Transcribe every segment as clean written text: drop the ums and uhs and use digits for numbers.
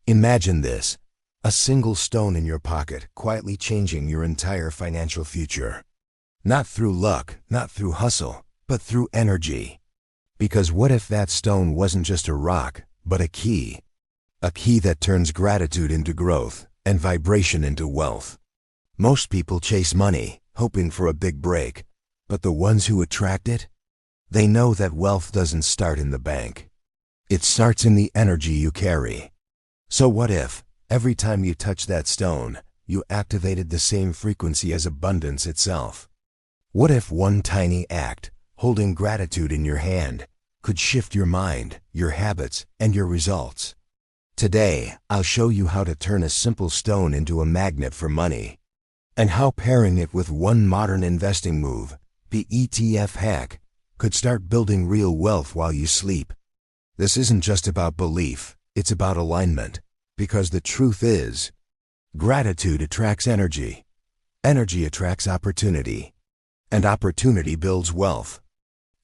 Imagine this, a single stone in your pocket quietly changing your entire financial future. Not through luck, not through hustle, but through energy. Because what if that stone wasn't just a rock, but a key? A key that turns gratitude into growth and vibration into wealth. Most people chase money, hoping for a big break, but the ones who attract it, they know that wealth doesn't start in the bank. It starts in the energy you carry. So what if, every time you touch that stone, you activated the same frequency as abundance itself? What if one tiny act, holding gratitude in your hand, could shift your mind, your habits, and your results? Today, I'll show you how to turn a simple stone into a magnet for money, and how pairing it with one modern investing move, the ETF hack, could start building real wealth while you sleep. This isn't just about belief, it's about alignment, because the truth is, gratitude attracts energy, energy attracts opportunity, and opportunity builds wealth.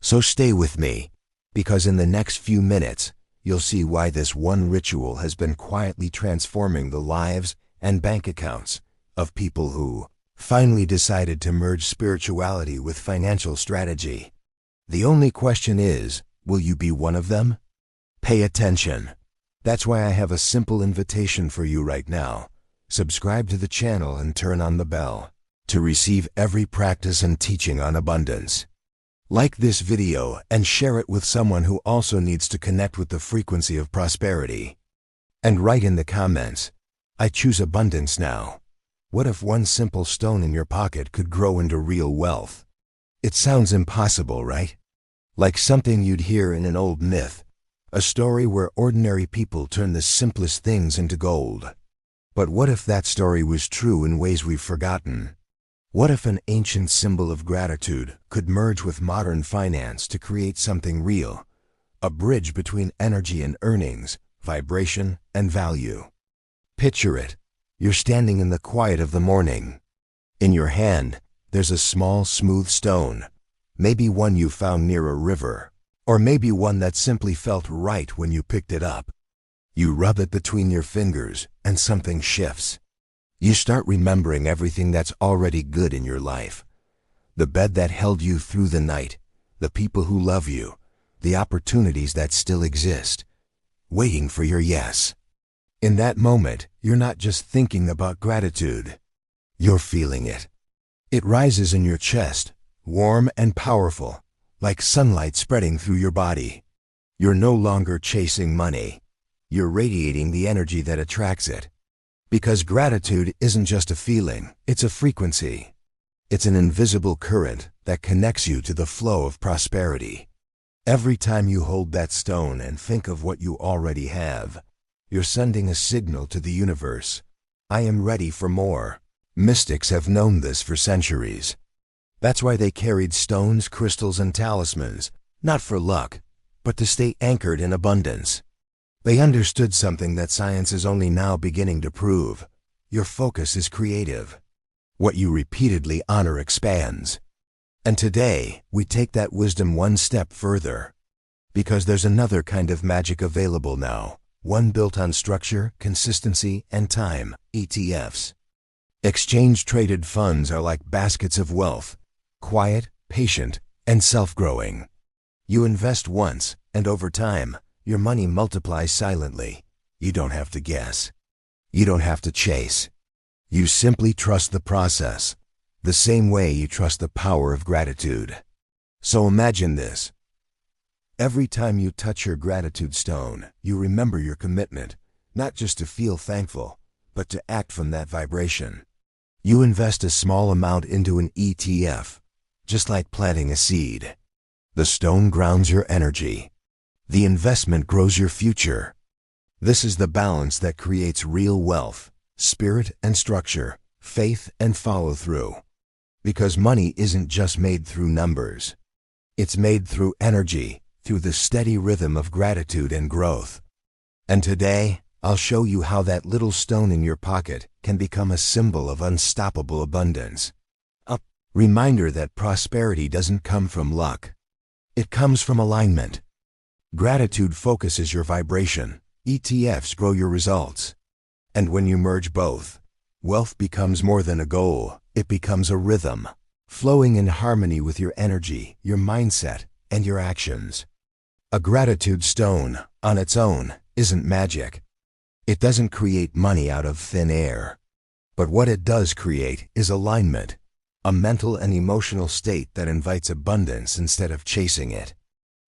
So stay with me, because in the next few minutes, you'll see why this one ritual has been quietly transforming the lives and bank accounts of people who finally decided to merge spirituality with financial strategy. The only question is, will you be one of them? Pay attention. That's why I have a simple invitation for you right now. Subscribe to the channel and turn on the bell to receive every practice and teaching on abundance. Like this video and share it with someone who also needs to connect with the frequency of prosperity. And write in the comments, I choose abundance now. What if one simple stone in your pocket could grow into real wealth? It sounds impossible, right? Like something you'd hear in an old myth, a story where ordinary people turn the simplest things into gold. But what if that story was true in ways we've forgotten? What if an ancient symbol of gratitude could merge with modern finance to create something real? A bridge between energy and earnings, vibration and value. Picture it. You're standing in the quiet of the morning. In your hand, there's a small, smooth stone. Maybe one you found near a river, or maybe one that simply felt right when you picked it up. You rub it between your fingers, and something shifts. You start remembering everything that's already good in your life. The bed that held you through the night, the people who love you, the opportunities that still exist, waiting for your yes. In that moment, you're not just thinking about gratitude. You're feeling it. It rises in your chest, warm and powerful, like sunlight spreading through your body. You're no longer chasing money. You're radiating the energy that attracts it. Because gratitude isn't just a feeling, it's a frequency. It's an invisible current that connects you to the flow of prosperity. Every time you hold that stone and think of what you already have, you're sending a signal to the universe. I am ready for more. Mystics have known this for centuries. That's why they carried stones, crystals, and talismans, not for luck, but to stay anchored in abundance. They understood something that science is only now beginning to prove. Your focus is creative. What you repeatedly honor expands. And today, we take that wisdom one step further. Because there's another kind of magic available now, one built on structure, consistency, and time, ETFs. Exchange-traded funds are like baskets of wealth, quiet, patient, and self-growing. You invest once, and over time, your money multiplies silently. You don't have to guess. You don't have to chase. You simply trust the process, the same way you trust the power of gratitude. So imagine this. Every time you touch your gratitude stone, you remember your commitment, not just to feel thankful, but to act from that vibration. You invest a small amount into an ETF, just like planting a seed. The stone grounds your energy. The investment grows your future. This is the balance that creates real wealth, spirit and structure, faith and follow-through. Because money isn't just made through numbers. It's made through energy, through the steady rhythm of gratitude and growth. And today, I'll show you how that little stone in your pocket can become a symbol of unstoppable abundance. A reminder that prosperity doesn't come from luck. It comes from alignment. Gratitude focuses your vibration, ETFs grow your results. And when you merge both, wealth becomes more than a goal, it becomes a rhythm, flowing in harmony with your energy, your mindset, and your actions. A gratitude stone, on its own, isn't magic. It doesn't create money out of thin air. But what it does create is alignment, a mental and emotional state that invites abundance instead of chasing it.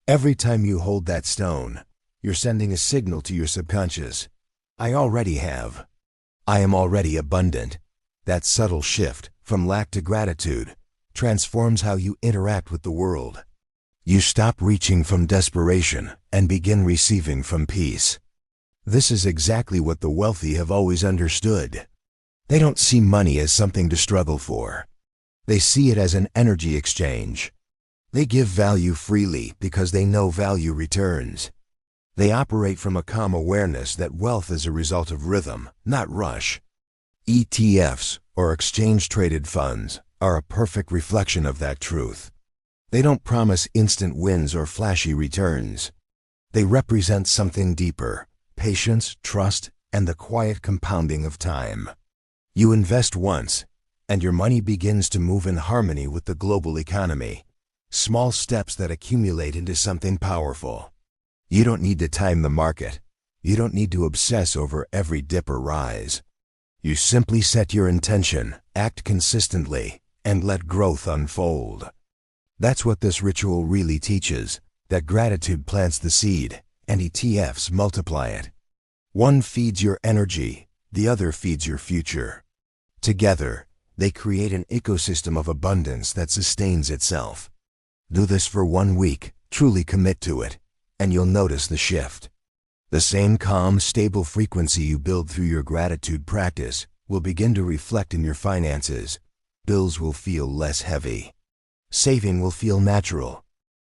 Every time you hold that stone, you're sending a signal to your subconscious. I already have. I am already abundant. That subtle shift, from lack to gratitude, transforms how you interact with the world. You stop reaching from desperation and begin receiving from peace. This is exactly what the wealthy have always understood. They don't see money as something to struggle for. They see it as an energy exchange. They give value freely because they know value returns. They operate from a calm awareness that wealth is a result of rhythm, not rush. ETFs, or exchange-traded funds, are a perfect reflection of that truth. They don't promise instant wins or flashy returns. They represent something deeper: patience, trust, and the quiet compounding of time. You invest once, and your money begins to move in harmony with the global economy. Small steps that accumulate into something powerful. You don't need to time the market. You don't need to obsess over every dip or rise. You simply set your intention, act consistently, and let growth unfold. That's what this ritual really teaches, that gratitude plants the seed, and ETFs multiply it. One feeds your energy, the other feeds your future. Together, they create an ecosystem of abundance that sustains itself. Do this for 1 week, truly commit to it, and you'll notice the shift. The same calm, stable frequency you build through your gratitude practice will begin to reflect in your finances. Bills will feel less heavy. Saving will feel natural.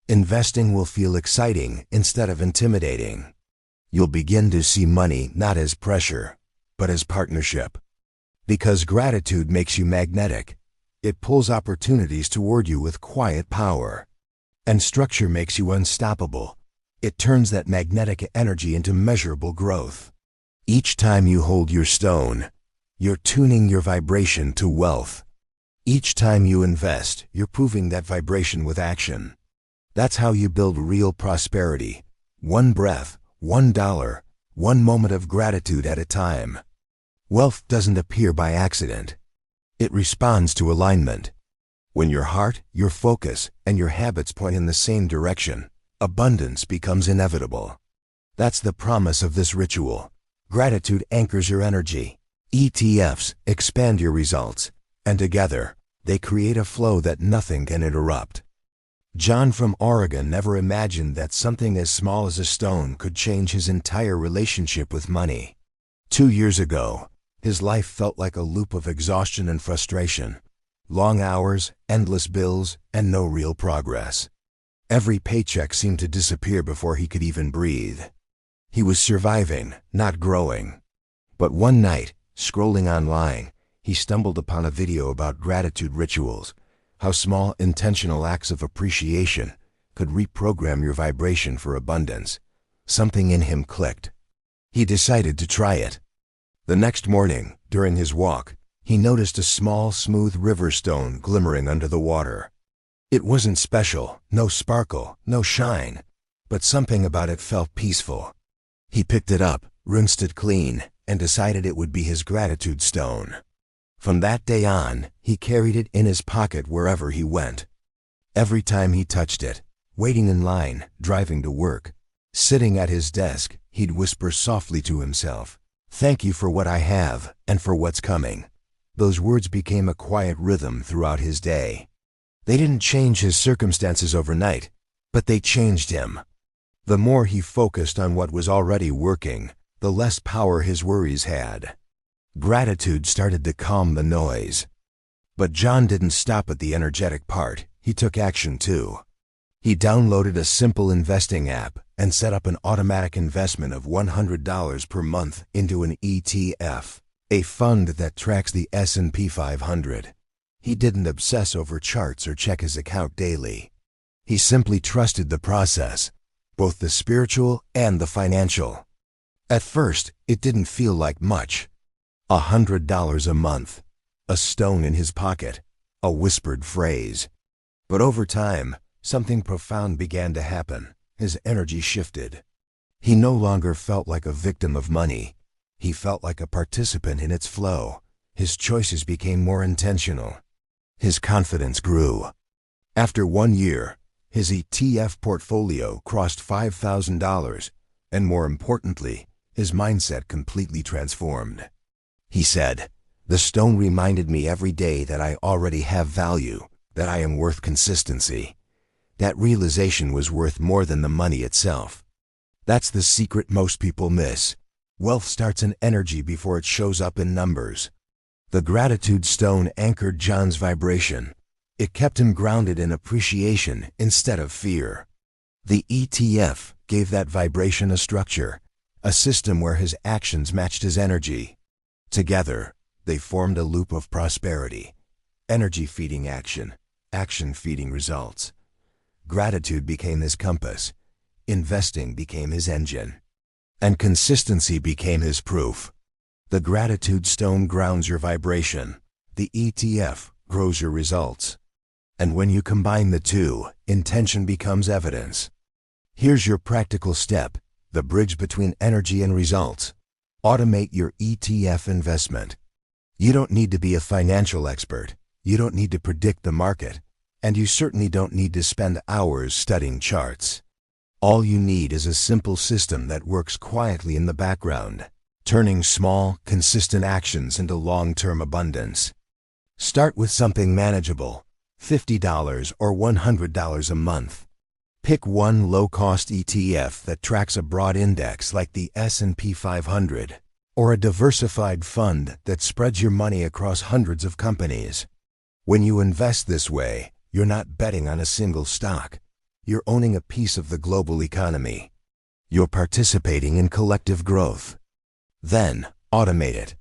Investing will feel exciting instead of intimidating. You'll begin to see money not as pressure, but as partnership. Because gratitude makes you magnetic. It pulls opportunities toward you with quiet power. And structure makes you unstoppable. It turns that magnetic energy into measurable growth. Each time you hold your stone, you're tuning your vibration to wealth. Each time you invest, you're proving that vibration with action. That's how you build real prosperity. One breath, $1, one moment of gratitude at a time. Wealth doesn't appear by accident. It responds to alignment. When your heart, your focus, and your habits point in the same direction, abundance becomes inevitable. That's the promise of this ritual. Gratitude anchors your energy. ETFs expand your results, and together, they create a flow that nothing can interrupt. John from Oregon never imagined that something as small as a stone could change his entire relationship with money. 2 years ago, his life felt like a loop of exhaustion and frustration. Long hours, endless bills, and no real progress. Every paycheck seemed to disappear before he could even breathe. He was surviving, not growing. But one night, scrolling online, he stumbled upon a video about gratitude rituals, how small intentional acts of appreciation could reprogram your vibration for abundance. Something in him clicked. He decided to try it. The next morning, during his walk, he noticed a small, smooth river stone glimmering under the water. It wasn't special, no sparkle, no shine, but something about it felt peaceful. He picked it up, rinsed it clean, and decided it would be his gratitude stone. From that day on, he carried it in his pocket wherever he went. Every time he touched it, waiting in line, driving to work, sitting at his desk, he'd whisper softly to himself, "Thank you for what I have and for what's coming." Those words became a quiet rhythm throughout his day. They didn't change his circumstances overnight, but they changed him. The more he focused on what was already working, the less power his worries had. Gratitude started to calm the noise. But John didn't stop at the energetic part. He took action too. He downloaded a simple investing app and set up an automatic investment of $100 per month into an ETF, a fund that tracks the S&P 500. He didn't obsess over charts or check his account daily. He simply trusted the process, both the spiritual and the financial. At first, it didn't feel like much. $100 a month, a stone in his pocket, a whispered phrase. But over time, something profound began to happen. His energy shifted. He no longer felt like a victim of money. He felt like a participant in its flow. His choices became more intentional. His confidence grew. After 1 year, his ETF portfolio crossed $5,000, and more importantly, his mindset completely transformed. He said, "The stone reminded me every day that I already have value, that I am worth consistency." That realization was worth more than the money itself. That's the secret most people miss. Wealth starts in energy before it shows up in numbers. The gratitude stone anchored John's vibration. It kept him grounded in appreciation instead of fear. The ETF gave that vibration a structure, a system where his actions matched his energy. Together, they formed a loop of prosperity. Energy feeding action, action feeding results. Gratitude became his compass. Investing became his engine. And consistency became his proof. The gratitude stone grounds your vibration. The ETF grows your results. And when you combine the two, intention becomes evidence. Here's your practical step, the bridge between energy and results. Automate your ETF investment. You don't need to be a financial expert. You don't need to predict the market. And you certainly don't need to spend hours studying charts. All you need is a simple system that works quietly in the background, turning small, consistent actions into long-term abundance. Start with something manageable, $50 or $100 a month. Pick one low-cost ETF that tracks a broad index like the S&P 500, or a diversified fund that spreads your money across hundreds of companies. When you invest this way, you're not betting on a single stock. You're owning a piece of the global economy. You're participating in collective growth. Then, automate it.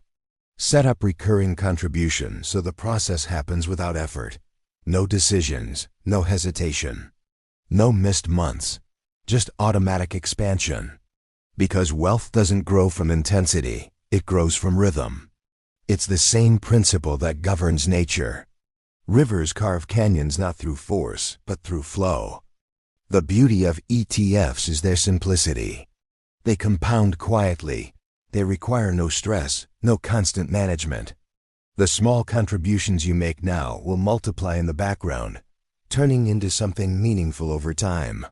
Set up recurring contributions so the process happens without effort. No decisions, no hesitation. No missed months. Just automatic expansion. Because wealth doesn't grow from intensity, it grows from rhythm. It's the same principle that governs nature. Rivers carve canyons not through force, but through flow. The beauty of ETFs is their simplicity. They compound quietly. They require no stress, no constant management. The small contributions you make now will multiply in the background, turning into something meaningful over time.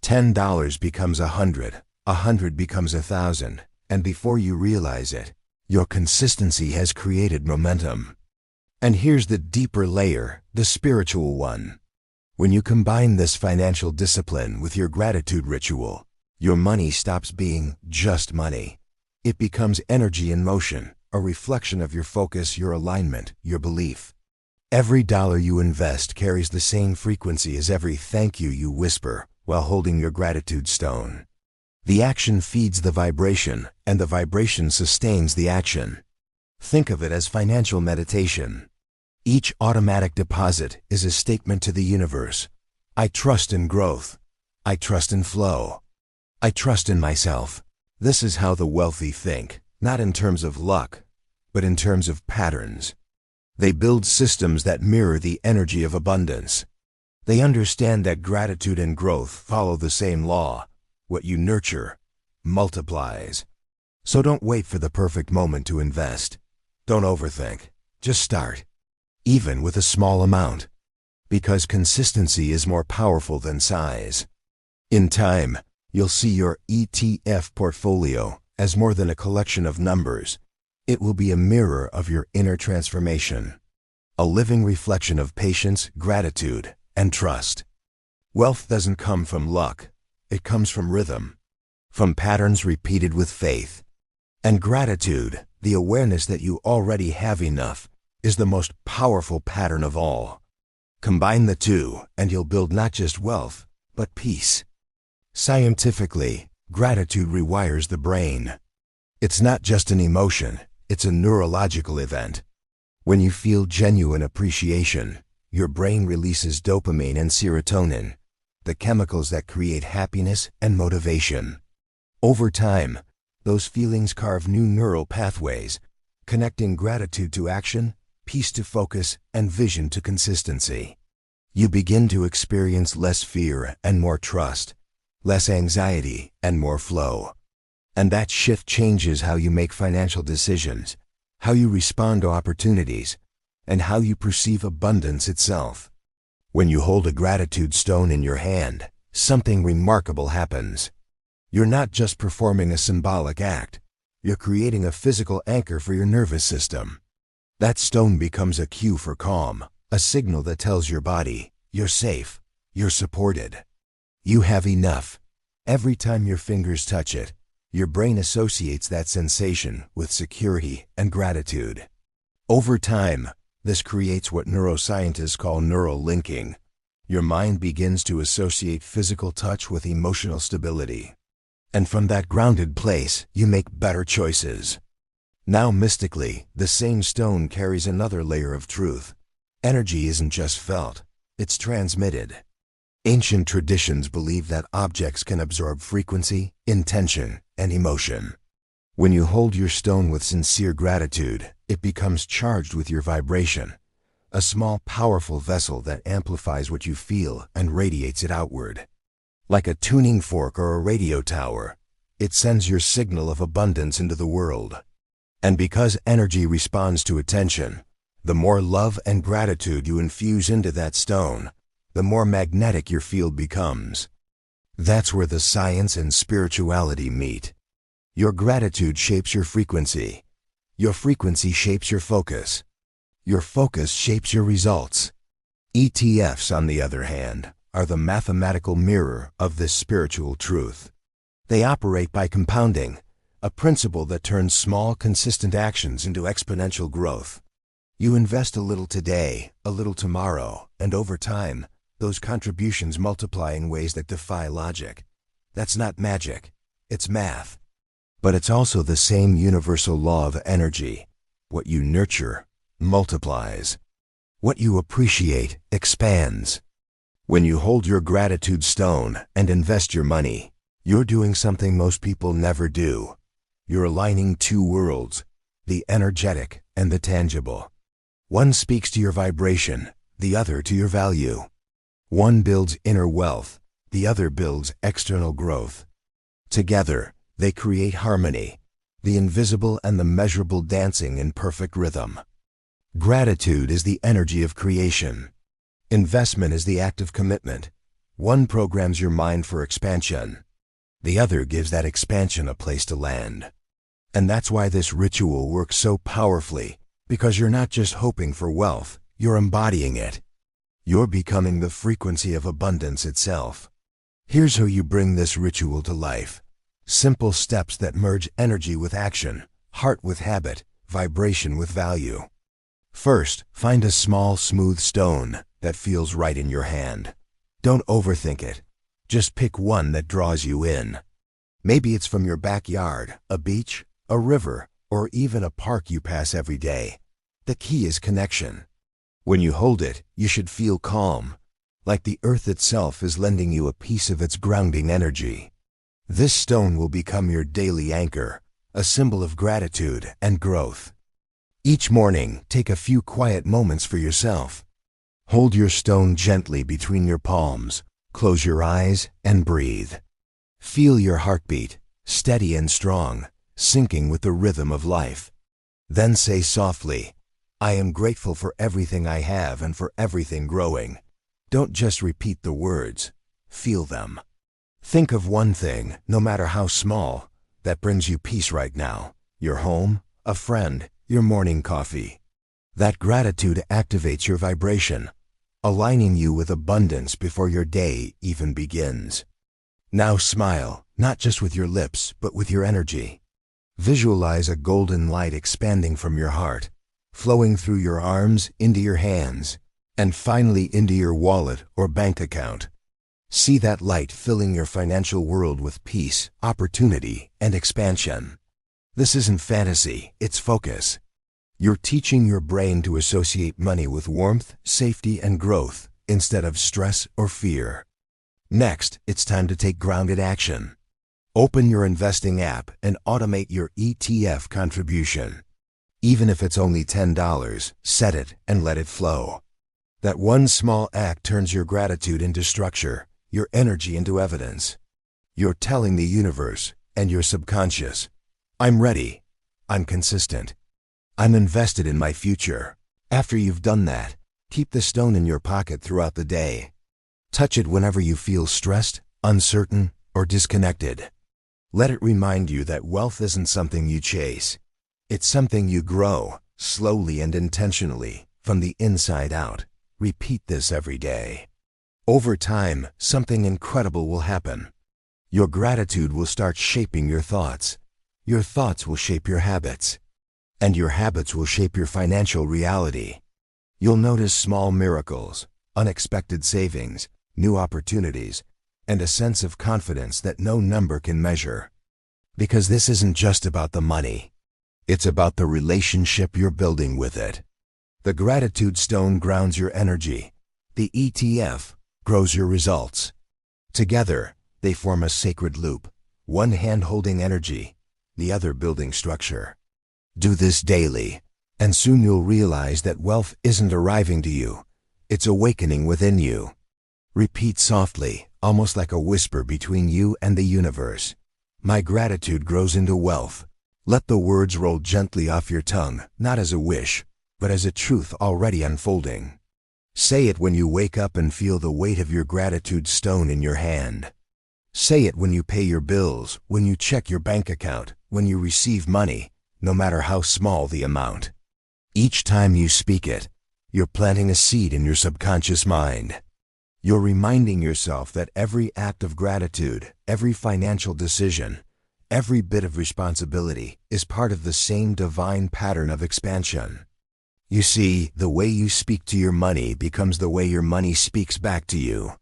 $10 becomes 100, 100 becomes 1,000, and before you realize it, your consistency has created momentum. And here's the deeper layer, the spiritual one. When you combine this financial discipline with your gratitude ritual, your money stops being just money. It becomes energy in motion, a reflection of your focus, your alignment, your belief. Every dollar you invest carries the same frequency as every thank you you whisper while holding your gratitude stone. The action feeds the vibration, and the vibration sustains the action. Think of it as financial meditation. Each automatic deposit is a statement to the universe. I trust in growth. I trust in flow. I trust in myself. This is how the wealthy think, not in terms of luck, but in terms of patterns. They build systems that mirror the energy of abundance. They understand that gratitude and growth follow the same law. What you nurture multiplies. So don't wait for the perfect moment to invest. Don't overthink. Just start. Even with a small amount. Because consistency is more powerful than size. In time, you'll see your ETF portfolio as more than a collection of numbers. It will be a mirror of your inner transformation. A living reflection of patience, gratitude, and trust. Wealth doesn't come from luck. It comes from rhythm. From patterns repeated with faith. And gratitude, the awareness that you already have enough, is the most powerful pattern of all. Combine the two, and you'll build not just wealth, but peace. Scientifically, gratitude rewires the brain. It's not just an emotion, it's a neurological event. When you feel genuine appreciation, your brain releases dopamine and serotonin, the chemicals that create happiness and motivation. Over time, Those feelings carve new neural pathways, connecting gratitude to action, peace to focus, and vision to consistency. You begin to experience less fear and more trust, less anxiety and more flow. And that shift changes how you make financial decisions, how you respond to opportunities, and how you perceive abundance itself. When you hold a gratitude stone in your hand, something remarkable happens. You're not just performing a symbolic act, you're creating a physical anchor for your nervous system. That stone becomes a cue for calm, a signal that tells your body, you're safe, you're supported, you have enough. Every time your fingers touch it, your brain associates that sensation with security and gratitude. Over time, this creates what neuroscientists call neural linking. Your mind begins to associate physical touch with emotional stability. And from that grounded place, you make better choices. Now mystically, the same stone carries another layer of truth. Energy isn't just felt, it's transmitted. Ancient traditions believe that objects can absorb frequency, intention, and emotion. When you hold your stone with sincere gratitude, it becomes charged with your vibration, a small, powerful vessel that amplifies what you feel and radiates it outward. Like a tuning fork or a radio tower, it sends your signal of abundance into the world. And because energy responds to attention, the more love and gratitude you infuse into that stone, the more magnetic your field becomes. That's where the science and spirituality meet. Your gratitude shapes your frequency. Your frequency shapes your focus. Your focus shapes your results. ETFs, on the other hand, are the mathematical mirror of this spiritual truth. They operate by compounding, a principle that turns small, consistent actions into exponential growth. You invest a little today, a little tomorrow, and over time, those contributions multiply in ways that defy logic. That's not magic, it's math. But it's also the same universal law of energy. What you nurture multiplies. What you appreciate expands. When you hold your gratitude stone and invest your money, you're doing something most people never do. You're aligning two worlds, the energetic and the tangible. One speaks to your vibration, the other to your value. One builds inner wealth, the other builds external growth. Together, they create harmony, the invisible and the measurable dancing in perfect rhythm. Gratitude is the energy of creation. Investment is the act of commitment. One programs your mind for expansion. The other gives that expansion a place to land. And that's why this ritual works so powerfully, because you're not just hoping for wealth, you're embodying it. You're becoming the frequency of abundance itself. Here's how you bring this ritual to life. Simple steps that merge energy with action, heart with habit, vibration with value. First, find a small, smooth stone that feels right in your hand. Don't overthink it. Just pick one that draws you in. Maybe it's from your backyard, a beach, a river, or even a park you pass every day. The key is connection. When you hold it, you should feel calm, like the earth itself is lending you a piece of its grounding energy. This stone will become your daily anchor, a symbol of gratitude and growth. Each morning, take a few quiet moments for yourself. Hold your stone gently between your palms, close your eyes, and breathe. Feel your heartbeat, steady and strong, syncing with the rhythm of life. Then say softly, "I am grateful for everything I have and for everything growing." Don't just repeat the words, feel them. Think of one thing, no matter how small, that brings you peace right now. Your home, a friend, your morning coffee. That gratitude activates your vibration, aligning you with abundance before your day even begins. Now smile, not just with your lips, but with your energy. Visualize a golden light expanding from your heart, flowing through your arms into your hands, and finally into your wallet or bank account. See that light filling your financial world with peace, opportunity, and expansion. This isn't fantasy, it's focus. You're teaching your brain to associate money with warmth, safety, and growth instead of stress or fear. Next, it's time to take grounded action. Open your investing app and automate your ETF contribution. Even if it's only $10, set it and let it flow. That one small act turns your gratitude into structure, your energy into evidence. You're telling the universe and your subconscious, I'm ready, I'm consistent, I'm invested in my future. After you've done that, keep the stone in your pocket throughout the day. Touch it whenever you feel stressed, uncertain, or disconnected. Let it remind you that wealth isn't something you chase. It's something you grow, slowly and intentionally, from the inside out. Repeat this every day. Over time, something incredible will happen. Your gratitude will start shaping your thoughts. Your thoughts will shape your habits. And your habits will shape your financial reality. You'll notice small miracles, unexpected savings, new opportunities, and a sense of confidence that no number can measure. Because this isn't just about the money. It's about the relationship you're building with it. The gratitude stone grounds your energy. The ETF grows your results. Together, they form a sacred loop, one hand holding energy, the other building structure. Do this daily, and soon you'll realize that wealth isn't arriving to you. It's awakening within you. Repeat softly, almost like a whisper between you and the universe. My gratitude grows into wealth. Let the words roll gently off your tongue, not as a wish, but as a truth already unfolding. Say it when you wake up and feel the weight of your gratitude stone in your hand. Say it when you pay your bills, when you check your bank account, when you receive money, no matter how small the amount. Each time you speak it, you're planting a seed in your subconscious mind. You're reminding yourself that every act of gratitude, every financial decision, every bit of responsibility is part of the same divine pattern of expansion. You see, the way you speak to your money becomes the way your money speaks back to you.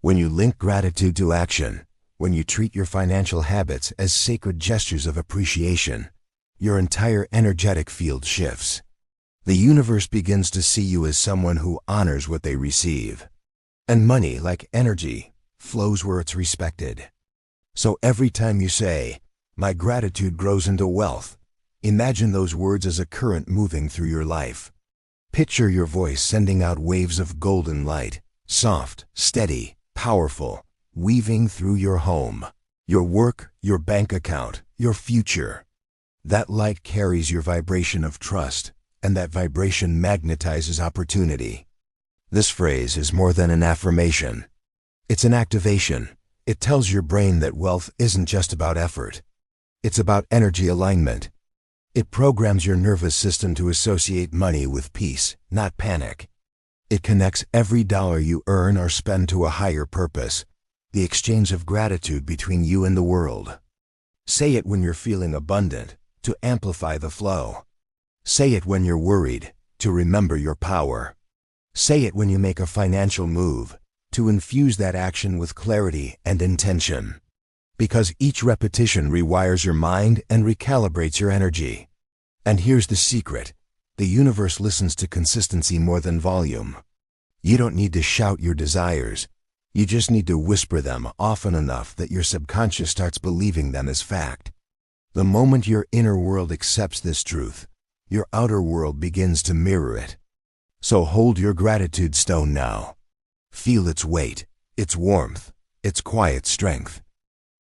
When you link gratitude to action, when you treat your financial habits as sacred gestures of appreciation, your entire energetic field shifts. The universe begins to see you as someone who honors what they receive. And money, like energy, flows where it's respected. So every time you say, my gratitude grows into wealth, imagine those words as a current moving through your life. Picture your voice sending out waves of golden light, soft, steady, powerful, weaving through your home, your work, your bank account, your future. That light carries your vibration of trust, and that vibration magnetizes opportunity. This phrase is more than an affirmation. It's an activation. It tells your brain that wealth isn't just about effort. It's about energy alignment. It programs your nervous system to associate money with peace, not panic. It connects every dollar you earn or spend to a higher purpose, the exchange of gratitude between you and the world. Say it when you're feeling abundant, to amplify the flow. Say it when you're worried, to remember your power. Say it when you make a financial move, to infuse that action with clarity and intention. Because each repetition rewires your mind and recalibrates your energy. And here's the secret. The universe listens to consistency more than volume. You don't need to shout your desires. You just need to whisper them often enough that your subconscious starts believing them as fact. The moment your inner world accepts this truth, your outer world begins to mirror it. So hold your gratitude stone now. Feel its weight, its warmth, its quiet strength.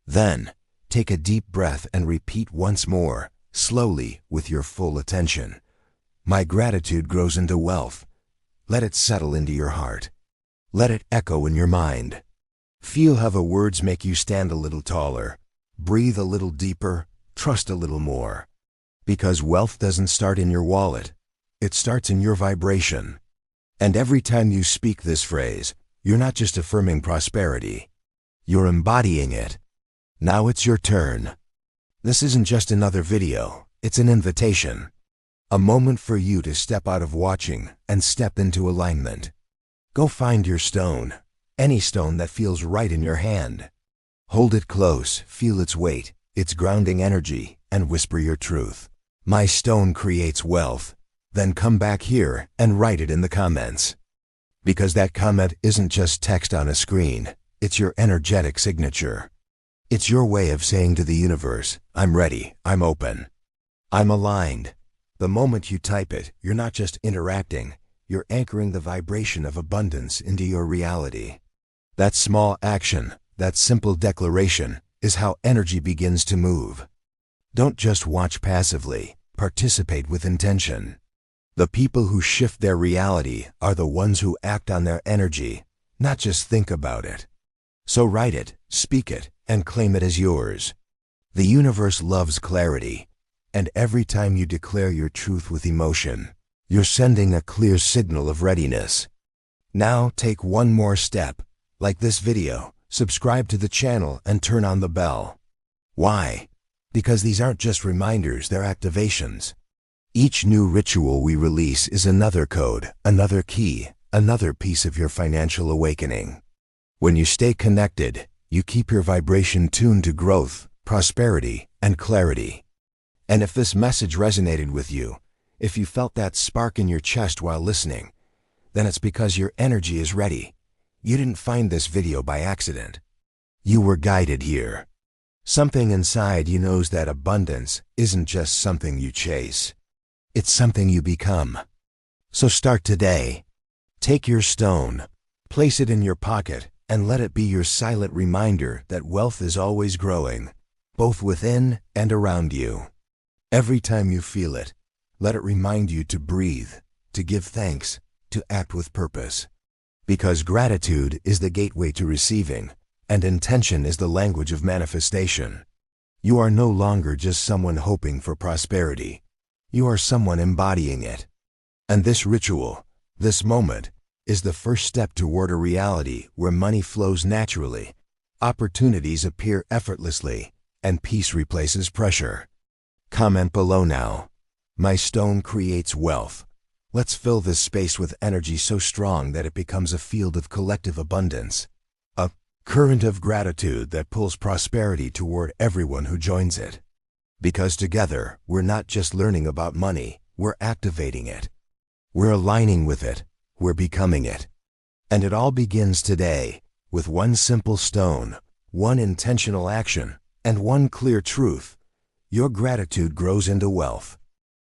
Then, take a deep breath and repeat once more, slowly, with your full attention. My gratitude grows into wealth. Let it settle into your heart. Let it echo in your mind. Feel how the words make you stand a little taller, breathe a little deeper, trust a little more. Because wealth doesn't start in your wallet. It starts in your vibration. And every time you speak this phrase, you're not just affirming prosperity. You're embodying it. Now it's your turn. This isn't just another video, it's an invitation. A moment for you to step out of watching and step into alignment. Go find your stone, any stone that feels right in your hand. Hold it close, feel its weight, its grounding energy, and whisper your truth. My stone creates wealth. Then come back here and write it in the comments. Because that comment isn't just text on a screen, it's your energetic signature. It's your way of saying to the universe, I'm ready, I'm open, I'm aligned. The moment you type it, you're not just interacting, you're anchoring the vibration of abundance into your reality. That small action, that simple declaration, is how energy begins to move. Don't just watch passively, participate with intention. The people who shift their reality are the ones who act on their energy, not just think about it. So write it, speak it, and claim it as yours. The universe loves clarity, and every time you declare your truth with emotion, you're sending a clear signal of readiness. Now take one more step. Like this video, subscribe to the channel and turn on the bell. Why? Because these aren't just reminders, they're activations. Each new ritual we release is another code, another key, another piece of your financial awakening. When you stay connected, you keep your vibration tuned to growth, prosperity, and clarity. And if this message resonated with you, if you felt that spark in your chest while listening, then it's because your energy is ready. You didn't find this video by accident. You were guided here. Something inside you knows that abundance isn't just something you chase. It's something you become. So start today. Take your stone, place it in your pocket, and let it be your silent reminder that wealth is always growing, both within and around you. Every time you feel it, let it remind you to breathe, to give thanks, to act with purpose. Because gratitude is the gateway to receiving, and intention is the language of manifestation. You are no longer just someone hoping for prosperity. You are someone embodying it. And this ritual, this moment, is the first step toward a reality where money flows naturally, opportunities appear effortlessly, and peace replaces pressure. Comment below now. My stone creates wealth. Let's fill this space with energy so strong that it becomes a field of collective abundance. A current of gratitude that pulls prosperity toward everyone who joins it. Because together, we're not just learning about money, we're activating it. We're aligning with it. We're becoming it. And it all begins today, with one simple stone, one intentional action, and one clear truth. Your gratitude grows into wealth.